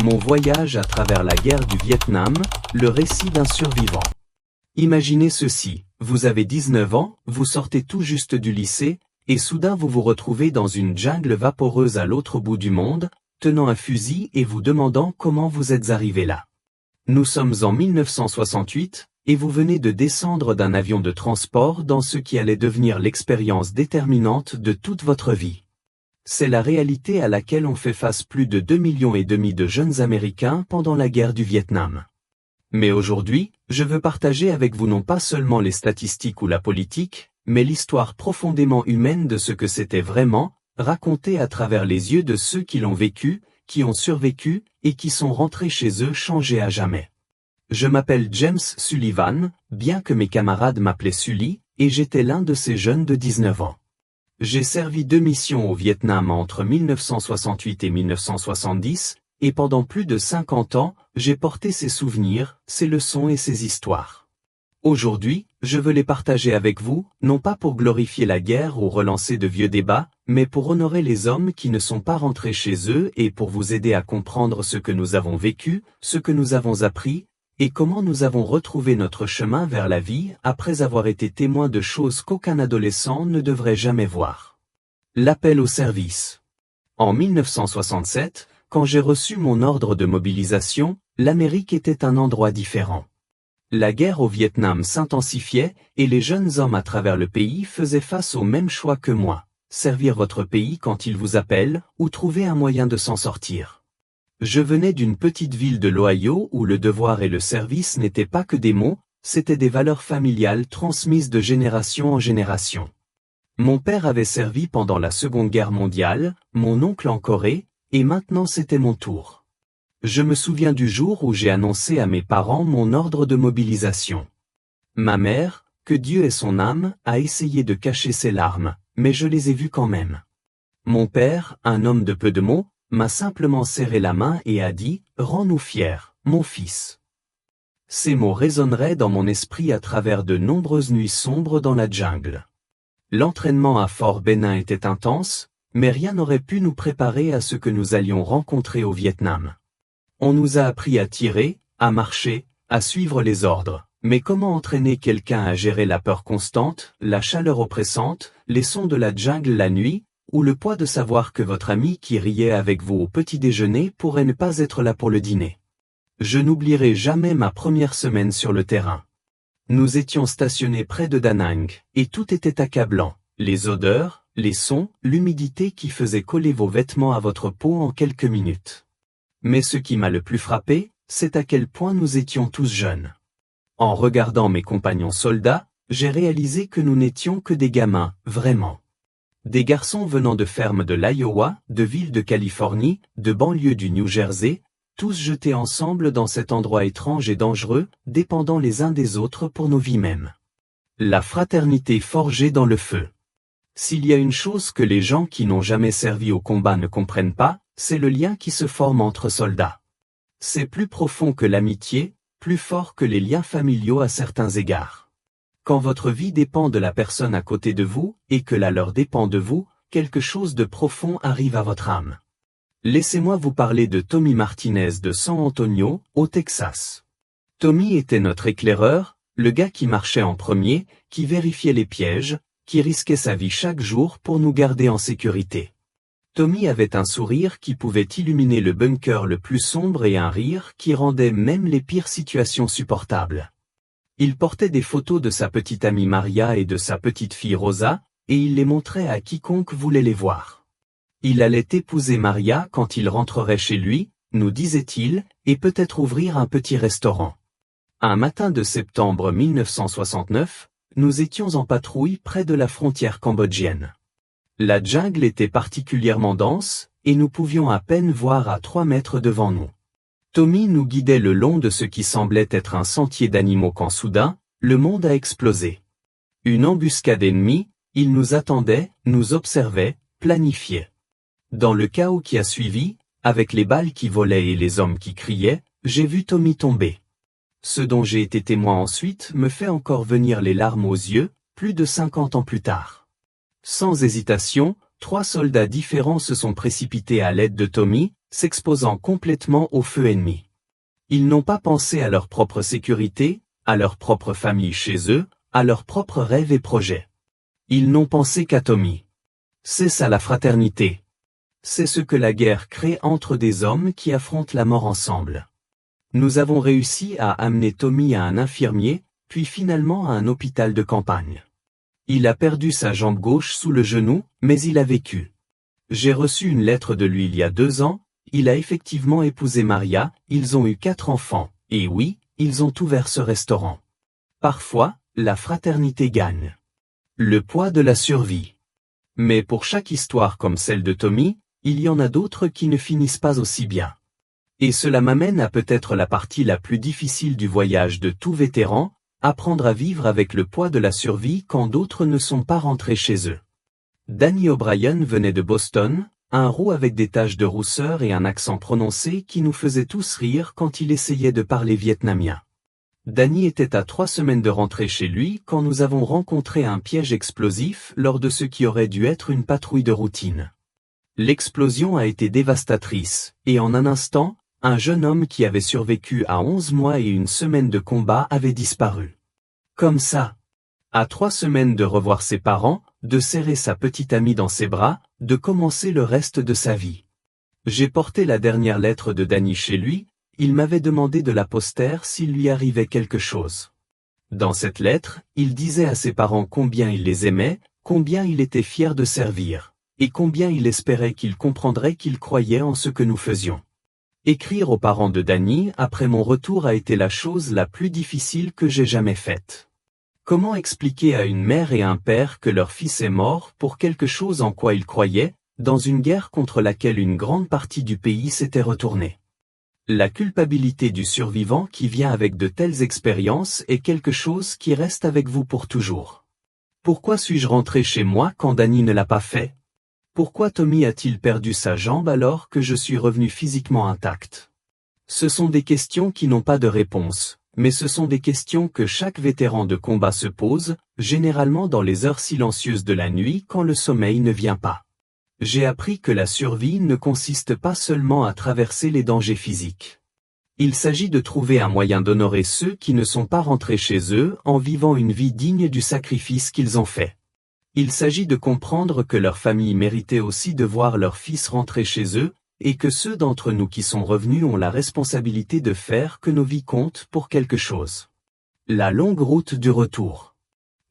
Mon voyage à travers la guerre du Vietnam, le récit d'un survivant. Imaginez ceci, vous avez 19 ans, vous sortez tout juste du lycée, et soudain vous vous retrouvez dans une jungle vaporeuse à l'autre bout du monde, tenant un fusil et vous demandant comment vous êtes arrivé là. Nous sommes en 1968, et vous venez de descendre d'un avion de transport dans ce qui allait devenir l'expérience déterminante de toute votre vie. C'est la réalité à laquelle ont fait face plus de 2,5 millions de jeunes Américains pendant la guerre du Vietnam. Mais aujourd'hui, je veux partager avec vous non pas seulement les statistiques ou la politique, mais l'histoire profondément humaine de ce que c'était vraiment, raconté à travers les yeux de ceux qui l'ont vécu, qui ont survécu, et qui sont rentrés chez eux changés à jamais. Je m'appelle James Sullivan, bien que mes camarades m'appelaient Sully, et j'étais l'un de ces jeunes de 19 ans. J'ai servi 2 missions au Vietnam entre 1968 et 1970, et pendant plus de 50 ans, j'ai porté ces souvenirs, ces leçons et ces histoires. Aujourd'hui, je veux les partager avec vous, non pas pour glorifier la guerre ou relancer de vieux débats, mais pour honorer les hommes qui ne sont pas rentrés chez eux et pour vous aider à comprendre ce que nous avons vécu, ce que nous avons appris, et comment nous avons retrouvé notre chemin vers la vie après avoir été témoins de choses qu'aucun adolescent ne devrait jamais voir. L'appel au service. En 1967, quand j'ai reçu mon ordre de mobilisation, l'Amérique était un endroit différent. La guerre au Vietnam s'intensifiait, et les jeunes hommes à travers le pays faisaient face au même choix que moi, servir votre pays quand il vous appelle, ou trouver un moyen de s'en sortir. Je venais d'une petite ville de l'Ohio où le devoir et le service n'étaient pas que des mots, c'étaient des valeurs familiales transmises de génération en génération. Mon père avait servi pendant la Seconde Guerre mondiale, mon oncle en Corée, et maintenant c'était mon tour. Je me souviens du jour où j'ai annoncé à mes parents mon ordre de mobilisation. Ma mère, que Dieu ait son âme, a essayé de cacher ses larmes, mais je les ai vues quand même. Mon père, un homme de peu de mots, m'a simplement serré la main et a dit « Rends-nous fiers, mon fils ». Ces mots résonneraient dans mon esprit à travers de nombreuses nuits sombres dans la jungle. L'entraînement à Fort Benning était intense, mais rien n'aurait pu nous préparer à ce que nous allions rencontrer au Vietnam. On nous a appris à tirer, à marcher, à suivre les ordres, mais comment entraîner quelqu'un à gérer la peur constante, la chaleur oppressante, les sons de la jungle la nuit, ou le poids de savoir que votre ami qui riait avec vous au petit déjeuner pourrait ne pas être là pour le dîner. Je n'oublierai jamais ma première semaine sur le terrain. Nous étions stationnés près de Da Nang, et tout était accablant, les odeurs, les sons, l'humidité qui faisait coller vos vêtements à votre peau en quelques minutes. Mais ce qui m'a le plus frappé, c'est à quel point nous étions tous jeunes. En regardant mes compagnons soldats, j'ai réalisé que nous n'étions que des gamins, vraiment. Des garçons venant de fermes de l'Iowa, de villes de Californie, de banlieues du New Jersey, tous jetés ensemble dans cet endroit étrange et dangereux, dépendant les uns des autres pour nos vies mêmes. La fraternité forgée dans le feu. S'il y a une chose que les gens qui n'ont jamais servi au combat ne comprennent pas, c'est le lien qui se forme entre soldats. C'est plus profond que l'amitié, plus fort que les liens familiaux à certains égards. Quand votre vie dépend de la personne à côté de vous, et que la leur dépend de vous, quelque chose de profond arrive à votre âme. Laissez-moi vous parler de Tommy Martinez de San Antonio, au Texas. Tommy était notre éclaireur, le gars qui marchait en premier, qui vérifiait les pièges, qui risquait sa vie chaque jour pour nous garder en sécurité. Tommy avait un sourire qui pouvait illuminer le bunker le plus sombre et un rire qui rendait même les pires situations supportables. Il portait des photos de sa petite amie Maria et de sa petite fille Rosa, et il les montrait à quiconque voulait les voir. Il allait épouser Maria quand il rentrerait chez lui, nous disait-il, et peut-être ouvrir un petit restaurant. Un matin de septembre 1969, nous étions en patrouille près de la frontière cambodgienne. La jungle était particulièrement dense, et nous pouvions à peine voir à 3 mètres devant nous. Tommy nous guidait le long de ce qui semblait être un sentier d'animaux quand soudain, le monde a explosé. Une embuscade ennemie, il nous attendait, nous observait, planifiait. Dans le chaos qui a suivi, avec les balles qui volaient et les hommes qui criaient, j'ai vu Tommy tomber. Ce dont j'ai été témoin ensuite me fait encore venir les larmes aux yeux, plus de 50 ans plus tard. Sans hésitation, 3 soldats différents se sont précipités à l'aide de Tommy, s'exposant complètement au feu ennemi. Ils n'ont pas pensé à leur propre sécurité, à leur propre famille chez eux, à leurs propres rêves et projets. Ils n'ont pensé qu'à Tommy. C'est ça la fraternité. C'est ce que la guerre crée entre des hommes qui affrontent la mort ensemble. Nous avons réussi à amener Tommy à un infirmier, puis finalement à un hôpital de campagne. Il a perdu sa jambe gauche sous le genou, mais il a vécu. J'ai reçu une lettre de lui il y a 2 ans, il a effectivement épousé Maria, ils ont eu 4 enfants, et oui, ils ont ouvert ce restaurant. Parfois, la fraternité gagne. Le poids de la survie. Mais pour chaque histoire comme celle de Tommy, il y en a d'autres qui ne finissent pas aussi bien. Et cela m'amène à peut-être la partie la plus difficile du voyage de tout vétéran, apprendre à vivre avec le poids de la survie quand d'autres ne sont pas rentrés chez eux. Danny O'Brien venait de Boston, un roux avec des taches de rousseur et un accent prononcé qui nous faisait tous rire quand il essayait de parler vietnamien. Danny était à 3 semaines de rentrer chez lui quand nous avons rencontré un piège explosif lors de ce qui aurait dû être une patrouille de routine. L'explosion a été dévastatrice, et en un instant, un jeune homme qui avait survécu à 11 mois et 1 semaine de combat avait disparu. Comme ça. À 3 semaines de revoir ses parents, de serrer sa petite amie dans ses bras, de commencer le reste de sa vie. J'ai porté la dernière lettre de Danny chez lui, il m'avait demandé de la poster s'il lui arrivait quelque chose. Dans cette lettre, il disait à ses parents combien il les aimait, combien il était fier de servir, et combien il espérait qu'ils comprendraient qu'il croyait en ce que nous faisions. Écrire aux parents de Danny après mon retour a été la chose la plus difficile que j'ai jamais faite. Comment expliquer à une mère et un père que leur fils est mort pour quelque chose en quoi ils croyaient, dans une guerre contre laquelle une grande partie du pays s'était retournée? La culpabilité du survivant qui vient avec de telles expériences est quelque chose qui reste avec vous pour toujours. Pourquoi suis-je rentré chez moi quand Danny ne l'a pas fait? Pourquoi Tommy a-t-il perdu sa jambe alors que je suis revenu physiquement intact? Ce sont des questions qui n'ont pas de réponse, mais ce sont des questions que chaque vétéran de combat se pose, généralement dans les heures silencieuses de la nuit quand le sommeil ne vient pas. J'ai appris que la survie ne consiste pas seulement à traverser les dangers physiques. Il s'agit de trouver un moyen d'honorer ceux qui ne sont pas rentrés chez eux en vivant une vie digne du sacrifice qu'ils ont fait. Il s'agit de comprendre que leur famille méritait aussi de voir leur fils rentrer chez eux, et que ceux d'entre nous qui sont revenus ont la responsabilité de faire que nos vies comptent pour quelque chose. La longue route du retour.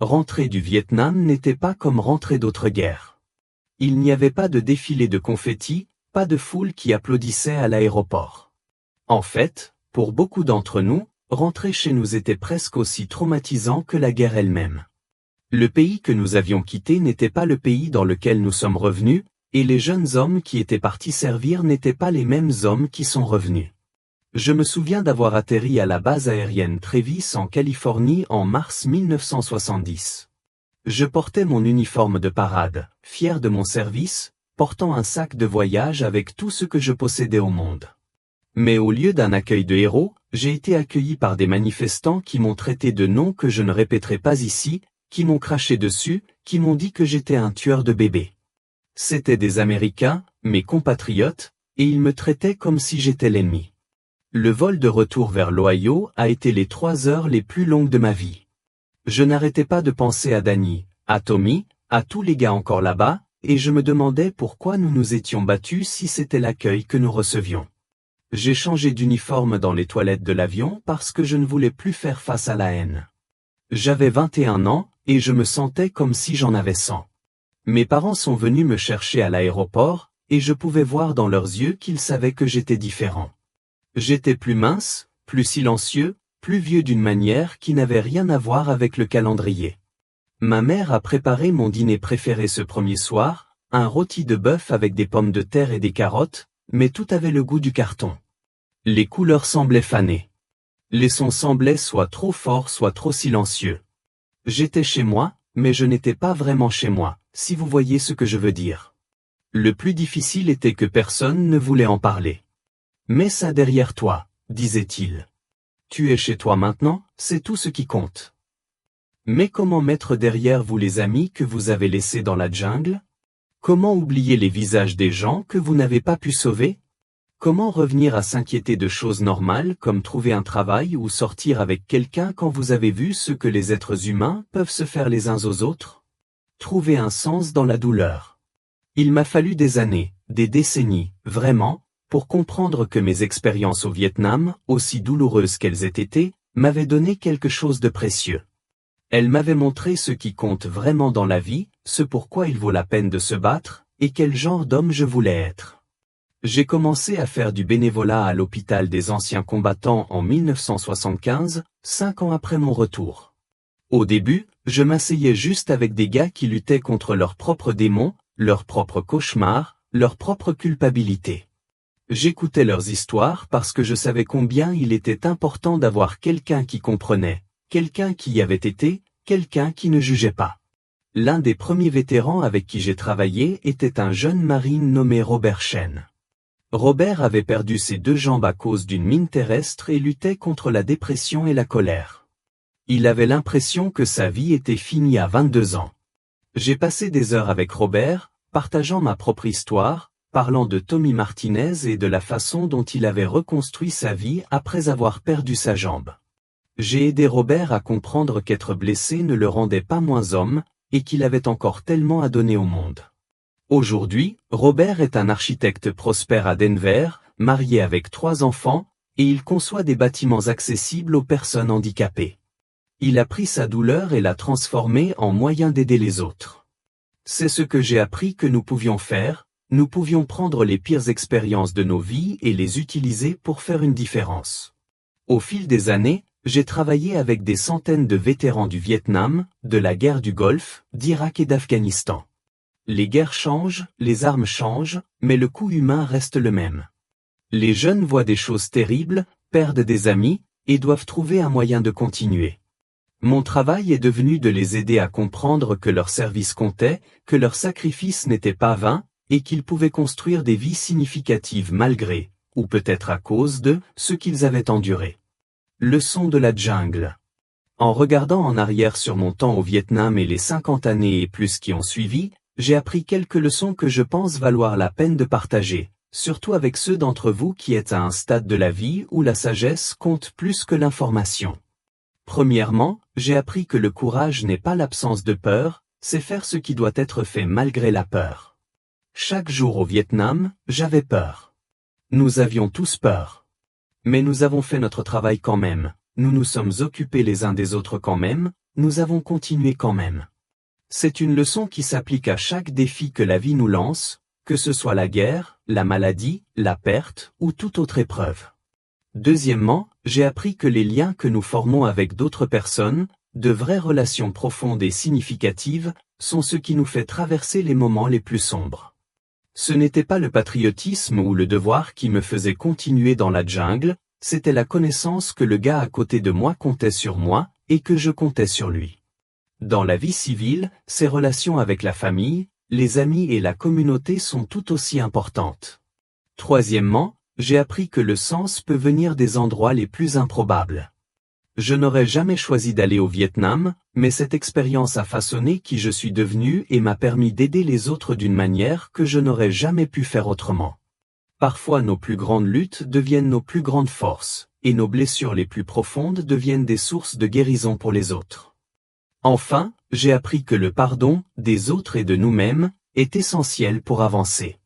Rentrer du Vietnam n'était pas comme rentrer d'autres guerres. Il n'y avait pas de défilé de confettis, pas de foule qui applaudissait à l'aéroport. En fait, pour beaucoup d'entre nous, rentrer chez nous était presque aussi traumatisant que la guerre elle-même. Le pays que nous avions quitté n'était pas le pays dans lequel nous sommes revenus, et les jeunes hommes qui étaient partis servir n'étaient pas les mêmes hommes qui sont revenus. Je me souviens d'avoir atterri à la base aérienne Travis en Californie en mars 1970. Je portais mon uniforme de parade, fier de mon service, portant un sac de voyage avec tout ce que je possédais au monde. Mais au lieu d'un accueil de héros, j'ai été accueilli par des manifestants qui m'ont traité de noms que je ne répéterai pas ici, qui m'ont craché dessus, qui m'ont dit que j'étais un tueur de bébés. C'étaient des Américains, mes compatriotes, et ils me traitaient comme si j'étais l'ennemi. Le vol de retour vers l'Ohio a été les 3 heures les plus longues de ma vie. Je n'arrêtais pas de penser à Danny, à Tommy, à tous les gars encore là-bas, et je me demandais pourquoi nous nous étions battus si c'était l'accueil que nous recevions. J'ai changé d'uniforme dans les toilettes de l'avion parce que je ne voulais plus faire face à la haine. J'avais 21 ans, et je me sentais comme si j'en avais 100. Mes parents sont venus me chercher à l'aéroport, et je pouvais voir dans leurs yeux qu'ils savaient que j'étais différent. J'étais plus mince, plus silencieux, plus vieux d'une manière qui n'avait rien à voir avec le calendrier. Ma mère a préparé mon dîner préféré ce premier soir, un rôti de bœuf avec des pommes de terre et des carottes, mais tout avait le goût du carton. Les couleurs semblaient fanées. Les sons semblaient soit trop forts soit trop silencieux. J'étais chez moi, mais je n'étais pas vraiment chez moi, si vous voyez ce que je veux dire. Le plus difficile était que personne ne voulait en parler. Mets ça derrière toi, disait-il. Tu es chez toi maintenant, c'est tout ce qui compte. Mais comment mettre derrière vous les amis que vous avez laissés dans la jungle? Comment oublier les visages des gens que vous n'avez pas pu sauver? Comment revenir à s'inquiéter de choses normales comme trouver un travail ou sortir avec quelqu'un quand vous avez vu ce que les êtres humains peuvent se faire les uns aux autres? Trouver un sens dans la douleur. Il m'a fallu des années, des décennies, vraiment, pour comprendre que mes expériences au Vietnam, aussi douloureuses qu'elles aient été, m'avaient donné quelque chose de précieux. Elles m'avaient montré ce qui compte vraiment dans la vie, ce pourquoi il vaut la peine de se battre, et quel genre d'homme je voulais être. J'ai commencé à faire du bénévolat à l'hôpital des anciens combattants en 1975, 5 ans après mon retour. Au début, je m'asseyais juste avec des gars qui luttaient contre leurs propres démons, leurs propres cauchemars, leur propre culpabilité. J'écoutais leurs histoires parce que je savais combien il était important d'avoir quelqu'un qui comprenait, quelqu'un qui y avait été, quelqu'un qui ne jugeait pas. L'un des premiers vétérans avec qui j'ai travaillé était un jeune marine nommé Robert Chen. Robert avait perdu ses 2 jambes à cause d'une mine terrestre et luttait contre la dépression et la colère. Il avait l'impression que sa vie était finie à 22 ans. J'ai passé des heures avec Robert, partageant ma propre histoire, parlant de Tommy Martinez et de la façon dont il avait reconstruit sa vie après avoir perdu sa jambe. J'ai aidé Robert à comprendre qu'être blessé ne le rendait pas moins homme, et qu'il avait encore tellement à donner au monde. Aujourd'hui, Robert est un architecte prospère à Denver, marié avec 3 enfants, et il conçoit des bâtiments accessibles aux personnes handicapées. Il a pris sa douleur et l'a transformée en moyen d'aider les autres. C'est ce que j'ai appris que nous pouvions faire, nous pouvions prendre les pires expériences de nos vies et les utiliser pour faire une différence. Au fil des années, j'ai travaillé avec des centaines de vétérans du Vietnam, de la guerre du Golfe, d'Irak et d'Afghanistan. Les guerres changent, les armes changent, mais le coût humain reste le même. Les jeunes voient des choses terribles, perdent des amis, et doivent trouver un moyen de continuer. Mon travail est devenu de les aider à comprendre que leur service comptait, que leur sacrifice n'était pas vain, et qu'ils pouvaient construire des vies significatives malgré, ou peut-être à cause de, ce qu'ils avaient enduré. Leçon de la jungle. En regardant en arrière sur mon temps au Vietnam et les 50 années et plus qui ont suivi, j'ai appris quelques leçons que je pense valoir la peine de partager, surtout avec ceux d'entre vous qui êtes à un stade de la vie où la sagesse compte plus que l'information. Premièrement, j'ai appris que le courage n'est pas l'absence de peur, c'est faire ce qui doit être fait malgré la peur. Chaque jour au Vietnam, j'avais peur. Nous avions tous peur. Mais nous avons fait notre travail quand même, nous nous sommes occupés les uns des autres quand même, nous avons continué quand même. C'est une leçon qui s'applique à chaque défi que la vie nous lance, que ce soit la guerre, la maladie, la perte ou toute autre épreuve. Deuxièmement, j'ai appris que les liens que nous formons avec d'autres personnes, de vraies relations profondes et significatives, sont ce qui nous fait traverser les moments les plus sombres. Ce n'était pas le patriotisme ou le devoir qui me faisait continuer dans la jungle, c'était la connaissance que le gars à côté de moi comptait sur moi, et que je comptais sur lui. Dans la vie civile, ces relations avec la famille, les amis et la communauté sont tout aussi importantes. Troisièmement, j'ai appris que le sens peut venir des endroits les plus improbables. Je n'aurais jamais choisi d'aller au Vietnam, mais cette expérience a façonné qui je suis devenu et m'a permis d'aider les autres d'une manière que je n'aurais jamais pu faire autrement. Parfois nos plus grandes luttes deviennent nos plus grandes forces, et nos blessures les plus profondes deviennent des sources de guérison pour les autres. Enfin, j'ai appris que le pardon, des autres et de nous-mêmes, est essentiel pour avancer.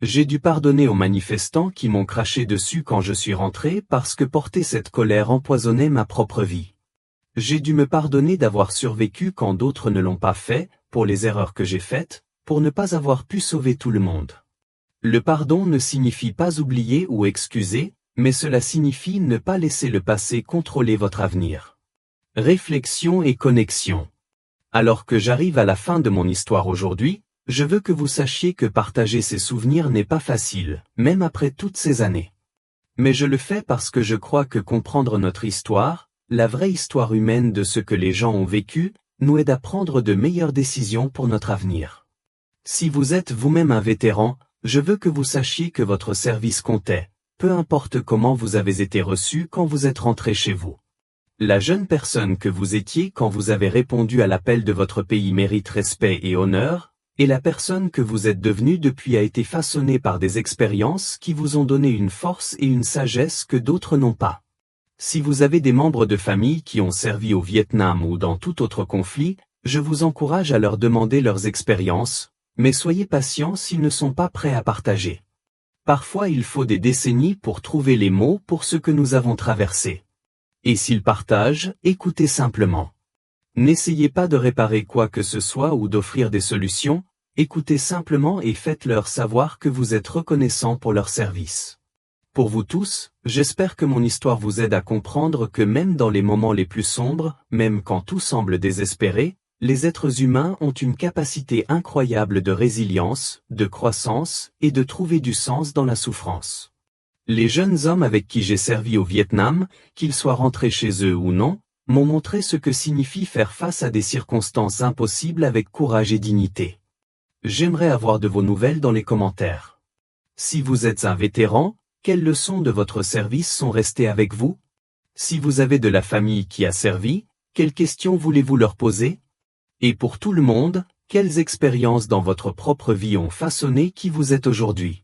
J'ai dû pardonner aux manifestants qui m'ont craché dessus quand je suis rentré parce que porter cette colère empoisonnait ma propre vie. J'ai dû me pardonner d'avoir survécu quand d'autres ne l'ont pas fait, pour les erreurs que j'ai faites, pour ne pas avoir pu sauver tout le monde. Le pardon ne signifie pas oublier ou excuser, mais cela signifie ne pas laisser le passé contrôler votre avenir. Réflexion et connexion. Alors que j'arrive à la fin de mon histoire aujourd'hui, je veux que vous sachiez que partager ces souvenirs n'est pas facile, même après toutes ces années. Mais je le fais parce que je crois que comprendre notre histoire, la vraie histoire humaine de ce que les gens ont vécu, nous aide à prendre de meilleures décisions pour notre avenir. Si vous êtes vous-même un vétéran, je veux que vous sachiez que votre service comptait, peu importe comment vous avez été reçu quand vous êtes rentré chez vous. La jeune personne que vous étiez quand vous avez répondu à l'appel de votre pays mérite respect et honneur, Et la personne que vous êtes devenue depuis a été façonnée par des expériences qui vous ont donné une force et une sagesse que d'autres n'ont pas. Si vous avez des membres de famille qui ont servi au Vietnam ou dans tout autre conflit, je vous encourage à leur demander leurs expériences, mais soyez patient s'ils ne sont pas prêts à partager. Parfois il faut des décennies pour trouver les mots pour ce que nous avons traversé. Et s'ils partagent, écoutez simplement. N'essayez pas de réparer quoi que ce soit ou d'offrir des solutions, écoutez simplement et faites-leur savoir que vous êtes reconnaissant pour leur service. Pour vous tous, j'espère que mon histoire vous aide à comprendre que même dans les moments les plus sombres, même quand tout semble désespéré, les êtres humains ont une capacité incroyable de résilience, de croissance et de trouver du sens dans la souffrance. Les jeunes hommes avec qui j'ai servi au Vietnam, qu'ils soient rentrés chez eux ou non, m'ont montré ce que signifie faire face à des circonstances impossibles avec courage et dignité. J'aimerais avoir de vos nouvelles dans les commentaires. Si vous êtes un vétéran, quelles leçons de votre service sont restées avec vous? Si vous avez de la famille qui a servi, quelles questions voulez-vous leur poser? Et pour tout le monde, quelles expériences dans votre propre vie ont façonné qui vous êtes aujourd'hui?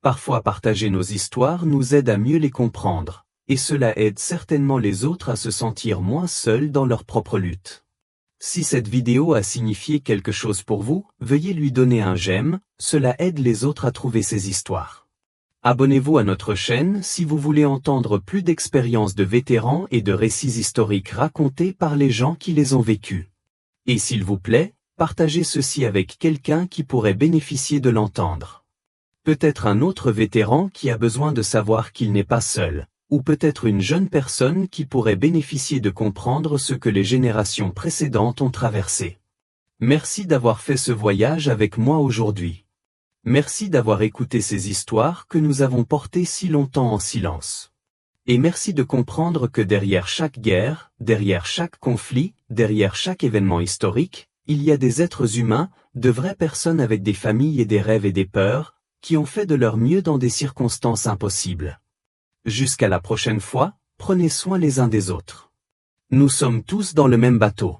Parfois partager nos histoires nous aide à mieux les comprendre, et cela aide certainement les autres à se sentir moins seuls dans leur propre lutte. Si cette vidéo a signifié quelque chose pour vous, veuillez lui donner un j'aime, cela aide les autres à trouver ces histoires. Abonnez-vous à notre chaîne si vous voulez entendre plus d'expériences de vétérans et de récits historiques racontés par les gens qui les ont vécus. Et s'il vous plaît, partagez ceci avec quelqu'un qui pourrait bénéficier de l'entendre. Peut-être un autre vétéran qui a besoin de savoir qu'il n'est pas seul, ou peut-être une jeune personne qui pourrait bénéficier de comprendre ce que les générations précédentes ont traversé. Merci d'avoir fait ce voyage avec moi aujourd'hui. Merci d'avoir écouté ces histoires que nous avons portées si longtemps en silence. Et merci de comprendre que derrière chaque guerre, derrière chaque conflit, derrière chaque événement historique, il y a des êtres humains, de vraies personnes avec des familles et des rêves et des peurs, qui ont fait de leur mieux dans des circonstances impossibles. Jusqu'à la prochaine fois, prenez soin les uns des autres. Nous sommes tous dans le même bateau.